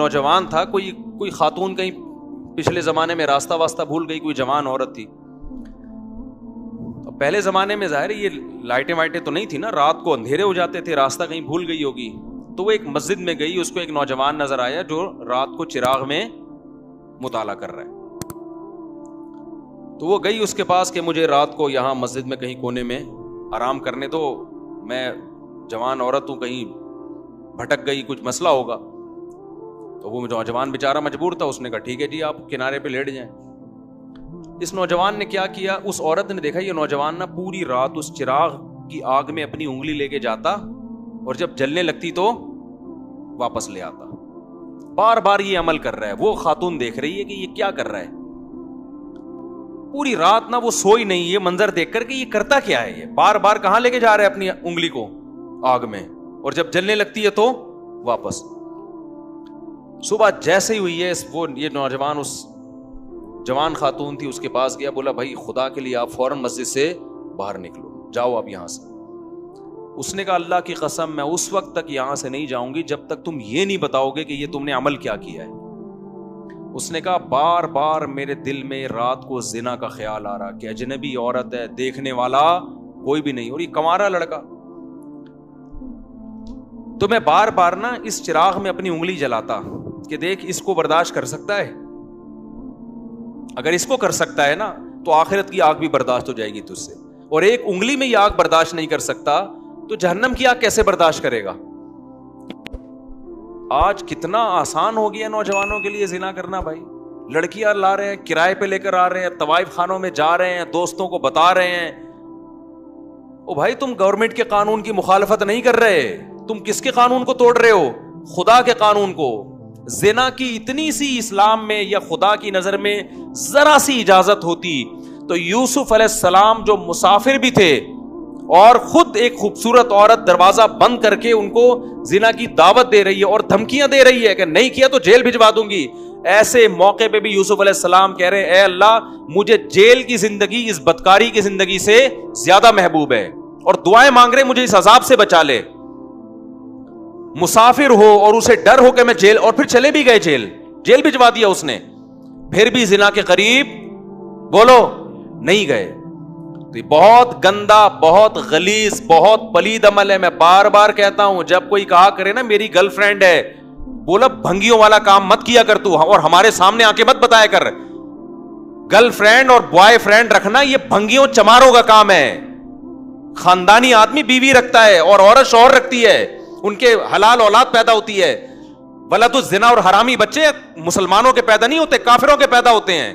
نوجوان تھا, کوئی خاتون کہیں پچھلے زمانے میں راستہ واسطہ بھول گئی, کوئی جوان عورت تھی. پہلے زمانے میں ظاہر یہ لائٹیں وائٹیں تو نہیں تھی نا, رات کو اندھیرے ہو جاتے تھے, راستہ کہیں بھول گئی ہوگی. تو وہ ایک مسجد میں گئی, اس کو ایک نوجوان نظر آیا جو رات کو چراغ میں مطالعہ کر رہا ہے. تو وہ گئی اس کے پاس کہ مجھے رات کو یہاں مسجد میں کہیں کونے میں آرام کرنے دو, میں جوان عورت ہوں, کہیں بھٹک گئی, کچھ مسئلہ ہوگا. تو وہ نوجوان بیچارہ مجبور تھا, اس نے کہا ٹھیک ہے جی آپ کنارے پہ لیٹ جائیں. اس نوجوان نے کیا کیا, اس عورت نے دیکھا یہ نوجوان نا پوری رات اس چراغ کی آگ میں اپنی انگلی لے کے جاتا اور جب جلنے لگتی تو واپس لے آتا. بار بار یہ عمل کر رہا ہے. وہ خاتون دیکھ رہی ہے کہ یہ کیا کر رہا ہے, پوری رات نا وہ سوئی نہیں, یہ منظر دیکھ کر کہ یہ کرتا کیا ہے, یہ بار بار کہاں لے کے جا رہا ہے اپنی انگلی کو آگ میں, اور جب جلنے لگتی ہے تو واپس. صبح جیسے ہی ہوئی ہے وہ یہ نوجوان اس جوان خاتون تھی اس کے پاس گیا, بولا بھائی خدا کے لیے آپ فوراً مسجد سے باہر نکلو, جاؤ آپ یہاں سے. اس نے کہا اللہ کی قسم میں اس وقت تک یہاں سے نہیں جاؤں گی جب تک تم یہ نہیں بتاؤ گے کہ یہ تم نے عمل کیا کیا ہے. اس نے کہا بار بار میرے دل میں رات کو زنا کا خیال آ رہا کہ اجنبی عورت ہے, دیکھنے والا کوئی بھی نہیں, اور یہ کنوارا لڑکا. تو میں بار بار نا اس چراغ میں اپنی انگلی جلاتا کہ دیکھ اس کو برداشت کر سکتا ہے, اگر اس کو کر سکتا ہے نا تو آخرت کی آگ بھی برداشت ہو جائے گی تجھ سے, اور ایک انگلی میں یہ آگ برداشت نہیں کر سکتا تو جہنم کی آگ کیسے برداشت کرے گا. آج کتنا آسان ہو گیا نوجوانوں کے لیے زنا کرنا بھائی. لڑکیاں لا رہے ہیں, کرائے پہ لے کر آ رہے ہیں, طوائف خانوں میں جا رہے ہیں, دوستوں کو بتا رہے ہیں. او بھائی تم گورنمنٹ کے قانون کی مخالفت نہیں کر رہے, تم کس کے قانون کو توڑ رہے ہو, خدا کے قانون کو. زنا کی اتنی سی اسلام میں یا خدا کی نظر میں ذرا سی اجازت ہوتی تو یوسف علیہ السلام جو مسافر بھی تھے اور خود ایک خوبصورت عورت دروازہ بند کر کے ان کو زنا کی دعوت دے رہی ہے اور دھمکیاں دے رہی ہے کہ نہیں کیا تو جیل بھجوا دوں گی, ایسے موقع پہ بھی یوسف علیہ السلام کہہ رہے ہیں اے اللہ مجھے جیل کی زندگی اس بدکاری کی زندگی سے زیادہ محبوب ہے, اور دعائیں مانگ رہے مجھے اس عذاب سے بچا لے. مسافر ہو اور اسے ڈر ہو کہ میں جیل, اور پھر چلے بھی گئے جیل بھجوا دیا اس نے, پھر بھی زنا کے قریب بولو نہیں گئے. تو یہ بہت گندا, بہت غلیظ, بہت پلید عمل ہے. میں بار بار کہتا ہوں جب کوئی کہا کرے نا میری گرل فرینڈ ہے, بولا بھنگیوں والا کام مت کیا کر تو, اور ہمارے سامنے آ کے مت بتایا کر. گرل فرینڈ اور بوائے فرینڈ رکھنا یہ بھنگیوں چماروں کا کام ہے. خاندانی آدمی بیوی رکھتا ہے اور عورت شوہر رکھتی ہے, ان کے حلال اولاد پیدا ہوتی ہے. ولد الزنا اور حرامی بچے مسلمانوں کے پیدا نہیں ہوتے, کافروں کے پیدا ہوتے ہیں.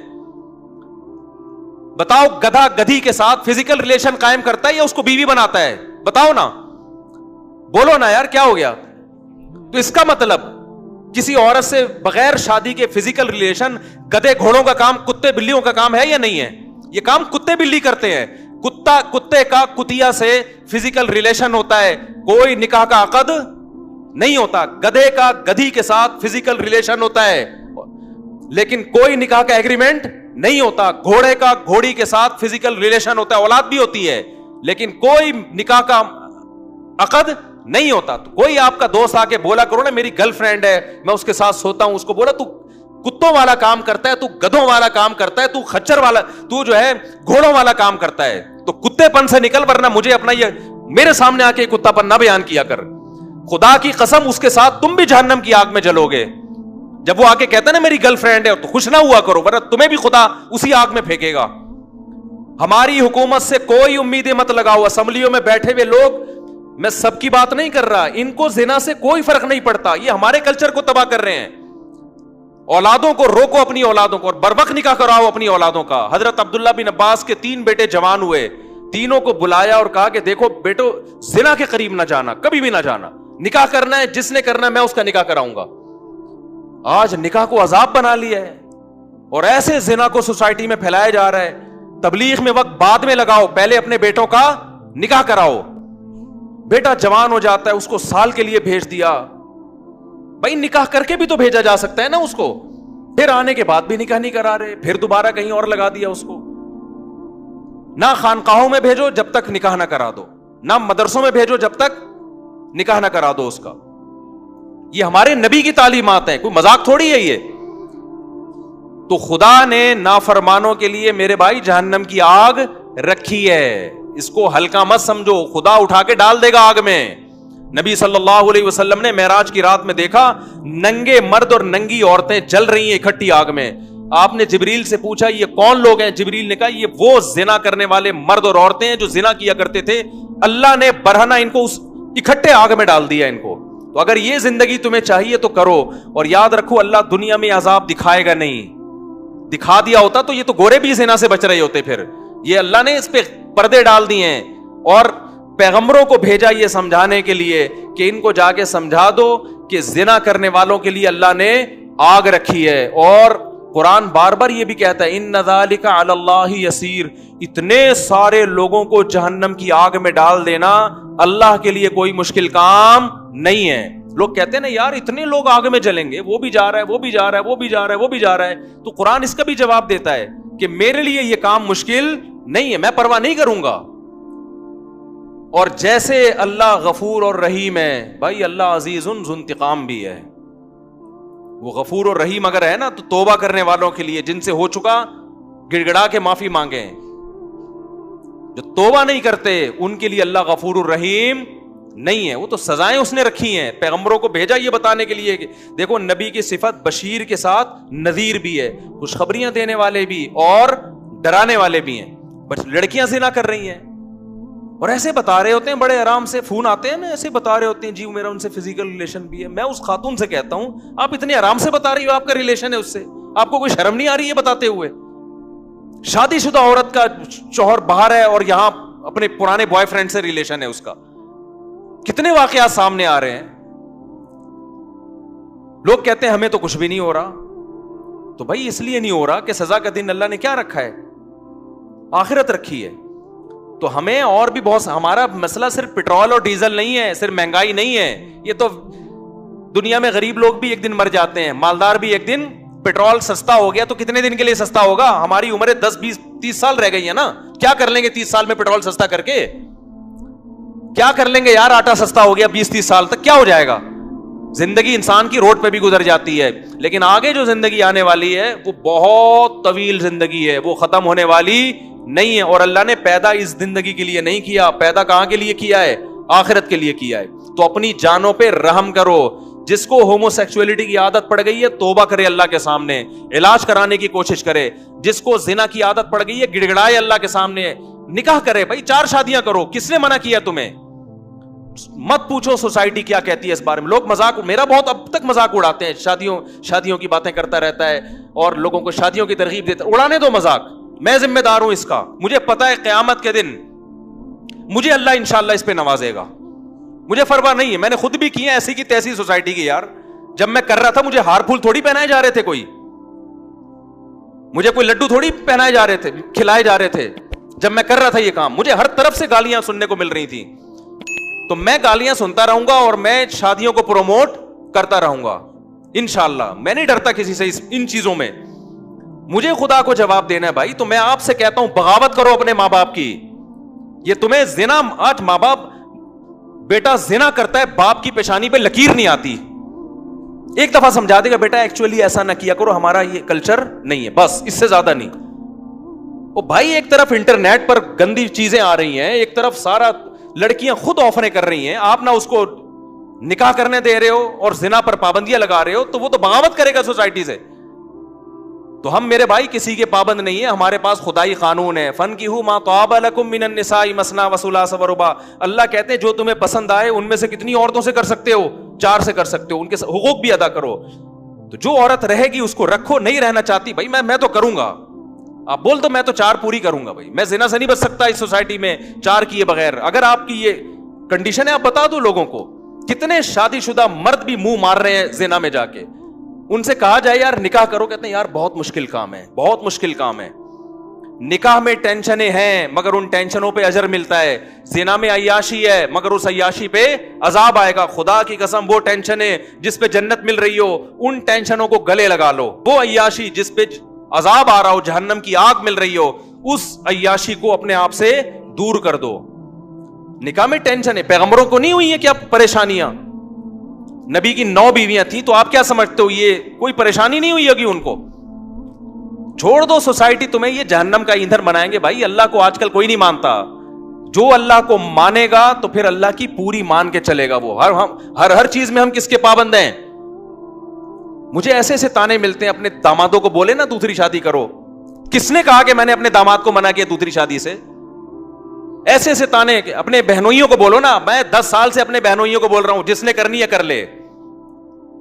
بتاؤ گدھا گدھی کے ساتھ فزیکل ریلیشن قائم کرتا ہے یا اس کو بیوی بناتا ہے؟ بتاؤ نا, بولو نا یار کیا ہو گیا. تو اس کا مطلب کسی عورت سے بغیر شادی کے فزیکل ریلیشن گدھے گھوڑوں کا کام, کتے بلیوں کا کام ہے یا نہیں ہے؟ یہ کام کتے بلی کرتے ہیں. کتے کا کتیا سے فزیکل ریلیشن ہوتا ہے, کوئی نکاح کا عقد نہیں ہوتا. گدھے کا گدھی کے ساتھ فزیکل ریلیشن ہوتا ہے لیکن کوئی نکاح کا ایگریمنٹ نہیں ہوتا. گھوڑے کا گھوڑی کے ساتھ فزیکل ریلیشن ہوتا ہے, اولاد بھی ہوتی ہے, لیکن کوئی نکاح کا عقد نہیں ہوتا. تو کوئی آپ کا دوست آ کے بولا کرو نا میری گرل فرینڈ ہے, میں اس کے ساتھ سوتا ہوں, اس کو بولا تو کتوں والا کام کرتا ہے, تو گدھوں والا کام کرتا ہے, تو خچر والا, تو جو ہے گھوڑوں والا کام کرتا ہے, تو کتے پن سے نکل, ورنہ مجھے اپنا یہ میرے سامنے آ کے کتا پن نہ بیان کیا کر. خدا کی قسم اس کے ساتھ تم بھی جہنم کی آگ میں جلو گے. جب وہ آ کے کہتا ہے نا میری گرل فرینڈ ہے تو خوش نہ ہوا کرو, ورنہ تمہیں بھی خدا اسی آگ میں پھینکے گا. ہماری حکومت سے کوئی امیدیں مت لگاؤ. اسمبلیوں میں بیٹھے ہوئے لوگ, میں سب کی بات نہیں کر رہا, ان کو زنا سے کوئی فرق نہیں پڑتا, یہ ہمارے کلچر کو تباہ کر رہے ہیں. اولادوں کو روکو, اپنی اولادوں کو, اور بروقت نکاح کراؤ اپنی اولادوں کا. حضرت عبداللہ بن عباس کے 3 بیٹے جوان ہوئے, تینوں کو بلایا اور کہا کہ دیکھو بیٹو زنا کے قریب نہ جانا, کبھی بھی نہ جانا, نکاح کرنا ہے جس نے کرنا ہے میں اس کا نکاح کراؤں گا. آج نکاح کو عذاب بنا لیا ہے اور ایسے زنا کو سوسائٹی میں پھیلایا جا رہا ہے. تبلیغ میں وقت بعد میں لگاؤ, پہلے اپنے بیٹوں کا نکاح کراؤ. بیٹا جوان ہو جاتا ہے, اس کو سال کے لیے بھیج دیا, بھائی نکاح کر کے بھی تو بھیجا جا سکتا ہے نا اس کو. پھر آنے کے بعد بھی نکاح نہیں کرا رہے, پھر دوبارہ کہیں اور لگا دیا اس کو. نہ خانقاہوں میں بھیجو جب تک نکاح نہ کرا دو, نہ مدرسوں میں بھیجو جب تک نکاح نہ کرا دو اس کا. یہ ہمارے نبی کی تعلیمات ہیں, کوئی مذاق تھوڑی ہے یہ. تو خدا نے نافرمانوں کے لیے میرے بھائی جہنم کی آگ رکھی ہے, اس کو ہلکا مت سمجھو, خدا اٹھا کے ڈال دے گا آگ میں. نبی صلی اللہ علیہ وسلم نے معراج کی رات میں دیکھا ننگے مرد اور ننگی عورتیں جل رہی ہیں اکٹھی آگ میں. آپ نے جبریل سے پوچھا یہ کون لوگ ہیں؟ جبریل نے کہا یہ وہ زنا کرنے والے مرد اور عورتیں ہیں جو زنا کیا کرتے تھے, اللہ نے برہنہ ان کو اس اکٹھے آگ میں ڈال دیا ان کو. تو اگر یہ زندگی تمہیں چاہیے تو کرو, اور یاد رکھو اللہ دنیا میں عذاب دکھائے گا نہیں. دکھا دیا ہوتا تو یہ تو گورے بھی زنا سے بچ رہے ہوتے. پھر یہ اللہ نے اس پہ پردے ڈال دیے ہیں, اور پیغمبروں کو بھیجا یہ سمجھانے کے لیے کہ ان کو جا کے سمجھا دو کہ زنا کرنے والوں کے لیے اللہ نے آگ رکھی ہے. اور قرآن بار بار یہ بھی کہتا ہے ان ذالک علی اللہ یسیر, اتنے سارے لوگوں کو جہنم کی آگ میں ڈال دینا اللہ کے لیے کوئی مشکل کام نہیں ہے. لوگ کہتے ہیں نا یار اتنے لوگ آگ میں جلیں گے, وہ بھی جا رہا ہے, وہ بھی جا رہا ہے, وہ بھی جا رہا ہے, وہ بھی جا رہا ہے. تو قرآن اس کا بھی جواب دیتا ہے کہ میرے لیے یہ کام مشکل نہیں ہے, میں پرواہ نہیں کروں گا. اور جیسے اللہ غفور اور رحیم ہے, بھائی اللہ عزیز ذو انتقام بھی ہے. وہ غفور اور رحیم اگر ہے نا تو توبہ کرنے والوں کے لیے جن سے ہو چکا گڑ گڑا کے معافی مانگیں. جو توبہ نہیں کرتے ان کے لیے اللہ غفور الرحیم نہیں ہے. وہ تو سزائیں اس نے رکھی ہیں, پیغمبروں کو بھیجا یہ بتانے کے لیے کہ دیکھو نبی کی صفت بشیر کے ساتھ نذیر بھی ہے, خوشخبریاں دینے والے بھی اور ڈرانے والے بھی ہیں. بس لڑکیاں زنا کر رہی ہیں اور ایسے بتا رہے ہوتے ہیں, بڑے آرام سے فون آتے ہیں نا, ایسے بتا رہے ہوتے ہیں جی میرا ان سے فزیکل ریلیشن بھی ہے. میں اس خاتون سے کہتا ہوں آپ اتنے آرام سے بتا رہی ہو آپ کا ریلیشن ہے اس سے, آپ کو کوئی شرم نہیں آ رہی ہے بتاتے ہوئے؟ شادی شدہ عورت کا شوہر باہر ہے اور یہاں اپنے پرانے بوائے فرینڈ سے ریلیشن ہے اس کا. کتنے واقعات سامنے آ رہے ہیں. لوگ کہتے ہیں ہمیں تو کچھ بھی نہیں ہو رہا. تو بھائی اس لیے نہیں ہو رہا کہ سزا کا دن اللہ نے کیا رکھا ہے؟ آخرت رکھی ہے. تو ہمیں اور بھی بہت, ہمارا مسئلہ صرف پٹرول اور ڈیزل نہیں ہے, صرف مہنگائی نہیں ہے. یہ تو دنیا میں غریب لوگ بھی ایک دن مر جاتے ہیں, مالدار بھی ایک دن. پٹرول سستا ہو گیا تو کتنے دن کے لیے سستا ہوگا؟ ہماری عمریں 10 20 30 سال رہ گئی ہیں نا. کیا کر لیں گے 30 سال میں پٹرول سستا کر کے؟ کیا کر لیں گے یار؟ آٹا سستا ہو گیا 20 30 سال تک کیا ہو جائے گا؟ زندگی انسان کی روڈ پہ بھی گزر جاتی ہے, لیکن آگے جو زندگی آنے والی ہے وہ بہت طویل زندگی ہے, وہ ختم ہونے والی نہیں ہے. اور اللہ نے پیدا اس زندگی کے لیے نہیں کیا, پیدا کہاں کے لیے کیا ہے؟ آخرت کے لیے کیا ہے. تو اپنی جانوں پہ رحم کرو. جس کو ہومو سیکسولیٹی کی عادت پڑ گئی ہے توبہ کرے اللہ کے سامنے, علاج کرانے کی کوشش کرے. جس کو زنا کی عادت پڑ گئی ہے گڑ گڑائے اللہ کے سامنے, نکاح کرے. بھائی 4 شادیاں کرو, کس نے منع کیا تمہیں؟ مت پوچھو سوسائٹی کیا کہتی ہے اس بارے میں. لوگ مذاق, میرا بہت اب تک مذاق اڑاتے ہیں, شادیوں کی باتیں کرتا رہتا ہے اور لوگوں کو شادیوں کی ترغیب دیتا. اڑانے دو مذاق, میں ذمہ دار ہوں اس کا. مجھے پتا ہے قیامت کے دن مجھے اللہ انشاءاللہ اس پہ نوازے گا. مجھے پرواہ نہیں ہے, میں نے خود بھی کی ہے ایسی کی تیسی سوسائٹی کی. یار جب میں کر رہا تھا مجھے ہار پھول تھوڑی پہنائے جا رہے تھے, مجھے کوئی لڈو تھوڑی پہنائے جا رہے تھے, کھلائے جا رہے تھے. جب میں کر رہا تھا یہ کام مجھے ہر طرف سے گالیاں سننے کو مل رہی تھی. تو میں گالیاں سنتا رہوں گا اور میں شادیوں کو پروموٹ کرتا رہوں گا انشاءاللہ. میں نہیں ڈرتا کسی سے ان چیزوں میں. مجھے خدا کو جواب دینا ہے بھائی. تو میں آپ سے کہتا ہوں بغاوت کرو اپنے ماں باپ کی. یہ تمہیں زنا, آج ماں باپ, بیٹا زنا کرتا ہے باپ کی پیشانی پہ لکیر نہیں آتی, ایک دفعہ سمجھا دے گا بیٹا ایکچولی ایسا نہ کیا کرو, ہمارا یہ کلچر نہیں ہے, بس اس سے زیادہ نہیں. او بھائی ایک طرف انٹرنیٹ پر گندی چیزیں آ رہی ہیں, ایک طرف سارا لڑکیاں خود آفریں کر رہی ہیں, آپ نہ اس کو نکاح کرنے دے رہے ہو اور زنا پر پابندیاں لگا رہے ہو, تو وہ تو بغاوت کرے گا سوسائٹی سے. تو ہم میرے بھائی کسی کے پابند نہیں ہے, ہمارے پاس خدائی قانون ہے. فَانْكِحُوا مَا طَابَ لَكُم مِّنَ النِّسَاءِ مَثْنَىٰ وَثُلَاثَ وَرُبَاعَ. اللہ کہتے ہیں جو تمہیں پسند آئے ان میں سے کتنی عورتوں سے کر سکتے ہو؟ 4 سے کر سکتے ہو, ان کے حقوق بھی ادا کرو. تو جو عورت رہے گی اس کو رکھو, نہیں رہنا چاہتی بھائی میں تو کروں گا, آپ بول دو میں تو 4 پوری کروں گا. بھائی میں زنا سے نہیں بچ سکتا اس سوسائٹی میں 4 کیے بغیر. اگر آپ کی یہ کنڈیشن ہے آپ بتا دو لوگوں کو. کتنے شادی شدہ مرد بھی منہ مار رہے ہیں زنا میں جا کے, ان سے کہا جائے یار نکاح کرو, کہتے ہیں یار بہت مشکل کام ہے, بہت مشکل کام ہے. نکاح میں ٹینشنیں ہیں مگر ان ٹینشنوں پہ اجر ملتا ہے. زنا میں عیاشی ہے مگر اس عیاشی پہ عذاب آئے گا. خدا کی قسم وہ ٹینشنیں جس پہ جنت مل رہی ہو ان ٹینشنوں کو گلے لگا لو. وہ عیاشی جس پہ عذاب آ رہا ہو, جہنم کی آگ مل رہی ہو, اس عیاشی کو اپنے آپ سے دور کر دو. نکاح میں ٹینشن ہے, پیغمبروں کو نہیں ہوئی ہے کیا پریشانیاں؟ نبی کی 9 بیویاں تھیں, تو آپ کیا سمجھتے ہو یہ کوئی پریشانی نہیں ہوئی ہوگی ان کو؟ چھوڑ دو, سوسائٹی تمہیں یہ جہنم کا ایندھن بنائیں گے. بھائی اللہ کو آج کل کوئی نہیں مانتا. جو اللہ کو مانے گا تو پھر اللہ کی پوری مان کے چلے گا. وہ ہر چیز میں ہم کس کے پابند ہیں؟ مجھے ایسے ایسے تانے ملتے ہیں, اپنے دامادوں کو بولے نا دوسری شادی کرو. کس نے کہا کہ میں نے اپنے داماد کو منع کیا دوسری شادی سے؟ ایسے ایسے تانے. اپنے بہنوئیوں کو بولو نا, میں 10 سال سے اپنے بہنوئیوں کو بول رہا ہوں جس نے کرنی ہے کر لے.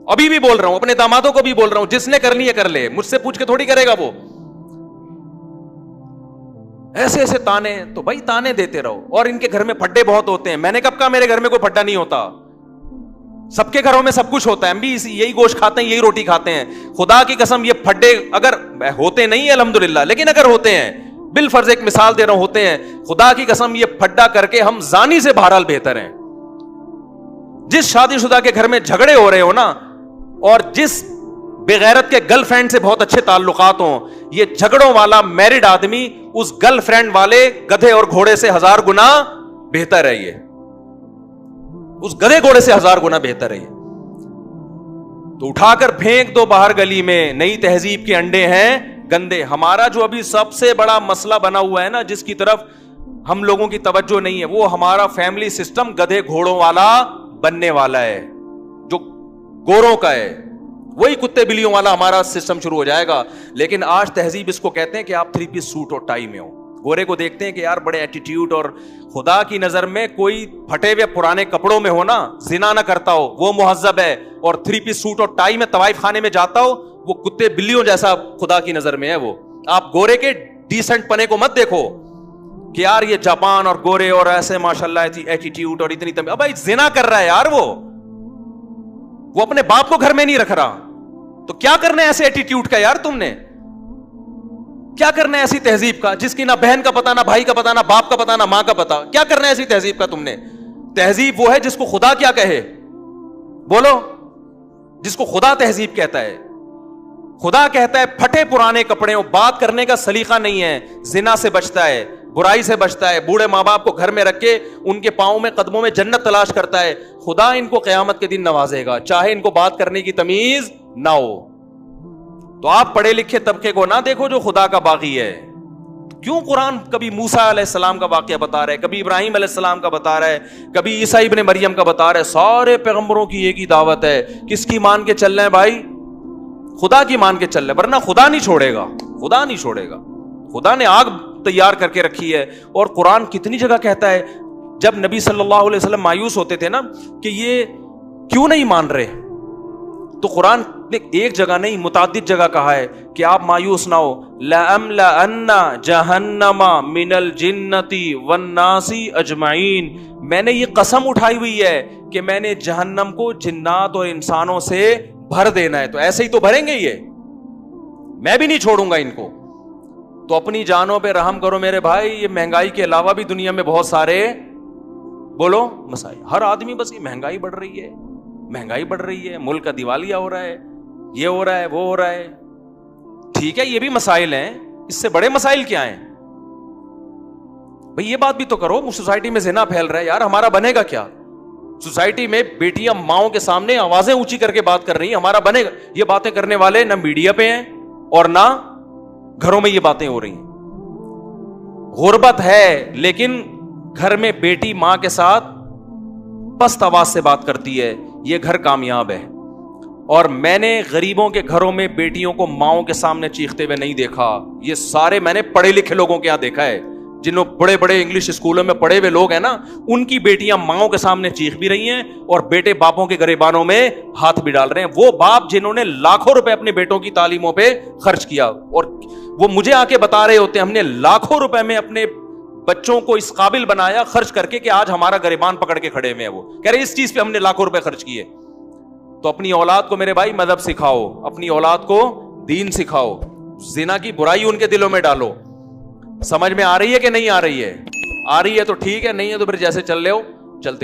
ابھی بھی بول رہا ہوں, اپنے دامادوں کو بھی بول رہا ہوں جس نے کرنی ہے کر لے. مجھ سے پوچھ کے تھوڑی کرے گا وہ. ایسے ایسے تانے. تو بھائی تانے دیتے رہو. اور ان کے گھر میں پھڈے بہت ہوتے ہیں. میں نے کب کہا میرے گھر میں کوئی پھڈا نہیں ہوتا؟ سب کے گھروں میں سب کچھ ہوتا ہے. ہم بھی یہی گوشت کھاتے ہیں, یہی روٹی کھاتے ہیں. خدا کی قسم یہ پھڈے اگر ہوتے نہیں الحمدللہ, لیکن اگر ہوتے ہیں, بالفرض ایک مثال دے رہا ہوں, ہوتے ہیں, خدا کی قسم یہ پھڈا کر کے ہم زانی سے بہرحال بہتر ہیں. جس شادی شدہ کے گھر میں جھگڑے ہو رہے ہو نا, اور جس بغیرت کے گرل فرینڈ سے بہت اچھے تعلقات ہوں, یہ جھگڑوں والا میرڈ آدمی اس گرل فرینڈ والے گدھے اور گھوڑے سے 1000 گنا بہتر ہے. یہ اس گدھے گھوڑے سے 1000 گنا بہتر ہے. تو اٹھا کر پھینک دو باہر گلی میں. نئی تہذیب کے انڈے ہیں گندے. ہمارا جو ابھی سب سے بڑا مسئلہ بنا ہوا ہے نا, جس کی طرف ہم لوگوں کی توجہ نہیں ہے, وہ ہمارا فیملی سسٹم گدھے گھوڑوں والا بننے والا ہے, جو گوروں کا ہے. وہی کتے بلیوں والا ہمارا سسٹم شروع ہو جائے گا. لیکن آج تہذیب اس کو کہتے ہیں کہ آپ 3 پیس سوٹ اور ٹائی میں ہو. گورے کو دیکھتے ہیں کہ یار بڑے ایٹیٹیوڈ, اور خدا کی نظر میں کوئی پھٹے ہوئے پرانے کپڑوں میں ہو نا, زنا نہ کرتا ہو, وہ مہذب ہے. اور 3 پیس سوٹ اور ٹائی میں طوائف خانے میں جاتا ہو, وہ کتے بلیوں جیسا خدا کی نظر میں ہے. وہ آپ گورے کے ڈیسنٹ پنے کو مت دیکھو کہ یار یہ جاپان اور گورے اور ایسے ماشاءاللہ ایٹیٹیوڈ اور اتنی اب بھائی زنا کر رہا ہے یار. وہ اپنے باپ کو گھر میں نہیں رکھ رہا, تو کیا کرنا ہے ایسے ایٹیٹیوڈ کا یار؟ تم نے کیا کرنا ہے ایسی تہذیب کا جس کی نہ بہن کا پتا, نہ بھائی کا پتا, نہ باپ کا پتا, نہ ماں کا پتا؟ کیا کرنا ہے ایسی تہذیب کا تم نے؟ تہذیب وہ ہے جس کو خدا کیا کہے, بولو, جس کو خدا تہذیب کہتا ہے. خدا کہتا ہے پھٹے پرانے کپڑے, بات کرنے کا سلیقہ نہیں ہے, زنا سے بچتا ہے, برائی سے بچتا ہے, بوڑھے ماں باپ کو گھر میں رکھ کے ان کے پاؤں میں قدموں میں جنت تلاش کرتا ہے. خدا ان کو قیامت کے دن نوازے گا, چاہے ان کو بات کرنے کی تمیز نہ ہو. تو آپ پڑھے لکھے طبقے کو نہ دیکھو جو خدا کا باغی ہے. کیوں قرآن کبھی موسیٰ علیہ السلام کا واقعہ بتا رہا ہے, کبھی ابراہیم علیہ السلام کا بتا رہا ہے, کبھی عیسیٰ ابن مریم کا بتا رہا ہے. سارے پیغمبروں کی ایک ہی دعوت ہے, کس کی مان کے چل رہے ہیں بھائی؟ خدا کی مان کے چل رہے, ورنہ خدا نہیں چھوڑے گا. خدا نہیں چھوڑے گا. خدا نے آگ تیار کر کے رکھی ہے. اور قرآن کتنی جگہ کہتا ہے, جب نبی صلی اللہ علیہ وسلم مایوس ہوتے تھے نا کہ یہ کیوں نہیں مان رہے, تو قرآن نے ایک جگہ نہیں متعدد جگہ کہا ہے کہ آپ مایوس نہ ہو. لَأَمْلَأَنَّ جَهَنَّمَ مِنَ الْجِنَّةِ وَالنَّاسِ أَجْمَعِينَ. میں نے یہ قسم اٹھائی ہوئی ہے کہ میں نے جہنم کو جنات اور انسانوں سے بھر دینا ہے. تو ایسے ہی تو بھریں گے یہ, میں بھی نہیں چھوڑوں گا ان کو. تو اپنی جانوں پہ رحم کرو میرے بھائی. یہ مہنگائی کے علاوہ بھی دنیا میں بہت سارے, بولو, مسائل. ہر آدمی بس یہ مہنگائی بڑھ رہی ہے, مہنگائی بڑھ رہی ہے, ملک کا دیوالیہ ہو رہا ہے, یہ ہو رہا ہے, وہ ہو رہا ہے. ٹھیک ہے, یہ بھی مسائل ہیں, اس سے بڑے مسائل کیا ہیں بھئی؟ یہ بات بھی تو کرو. سوسائٹی میں زنا پھیل رہا ہے یار, ہمارا بنے گا کیا؟ سوسائٹی میں بیٹیاں ماؤں کے سامنے آوازیں اونچی کر کے بات کر رہی ہیں, ہمارا بنے گا؟ یہ باتیں کرنے والے نہ میڈیا پہ ہیں اور نہ گھروں میں یہ باتیں ہو رہی ہیں. غربت ہے, لیکن گھر میں بیٹی ماں کے ساتھ پست آواز سے بات کرتی ہے, یہ گھر کامیاب ہے. اور میں نے غریبوں کے گھروں میں بیٹیوں کو ماؤں کے سامنے چیختے ہوئے نہیں دیکھا. یہ سارے میں نے پڑھے لکھے لوگوں کے یہاں دیکھا ہے, جنہوں بڑے بڑے انگلش اسکولوں میں پڑھے ہوئے لوگ ہیں نا, ان کی بیٹیاں ماؤں کے سامنے چیخ بھی رہی ہیں اور بیٹے باپوں کے گریبانوں میں ہاتھ بھی ڈال رہے ہیں. وہ باپ جنہوں نے لاکھوں روپے اپنے بیٹوں کی تعلیموں پہ خرچ کیا, اور وہ مجھے آ کے بتا رہے ہوتے ہیں ہم نے لاکھوں روپے میں اپنے بچوں کو اس قابل بنایا خرچ کر کے کہ آج ہمارا گریبان پکڑ کے کھڑے ہوئے ہیں. وہ کہہ رہے اس چیز پہ ہم نے لاکھوں روپے خرچ کیے. تو اپنی اولاد کو میرے بھائی مذہب سکھاؤ, اپنی اولاد کو دین سکھاؤ, زنا کی برائی ان کے دلوں میں ڈالو. سمجھ میں آ رہی ہے کہ نہیں آ رہی ہے؟ آ رہی ہے تو ٹھیک ہے, نہیں ہے تو پھر جیسے چل رہے ہو چلتے رہو.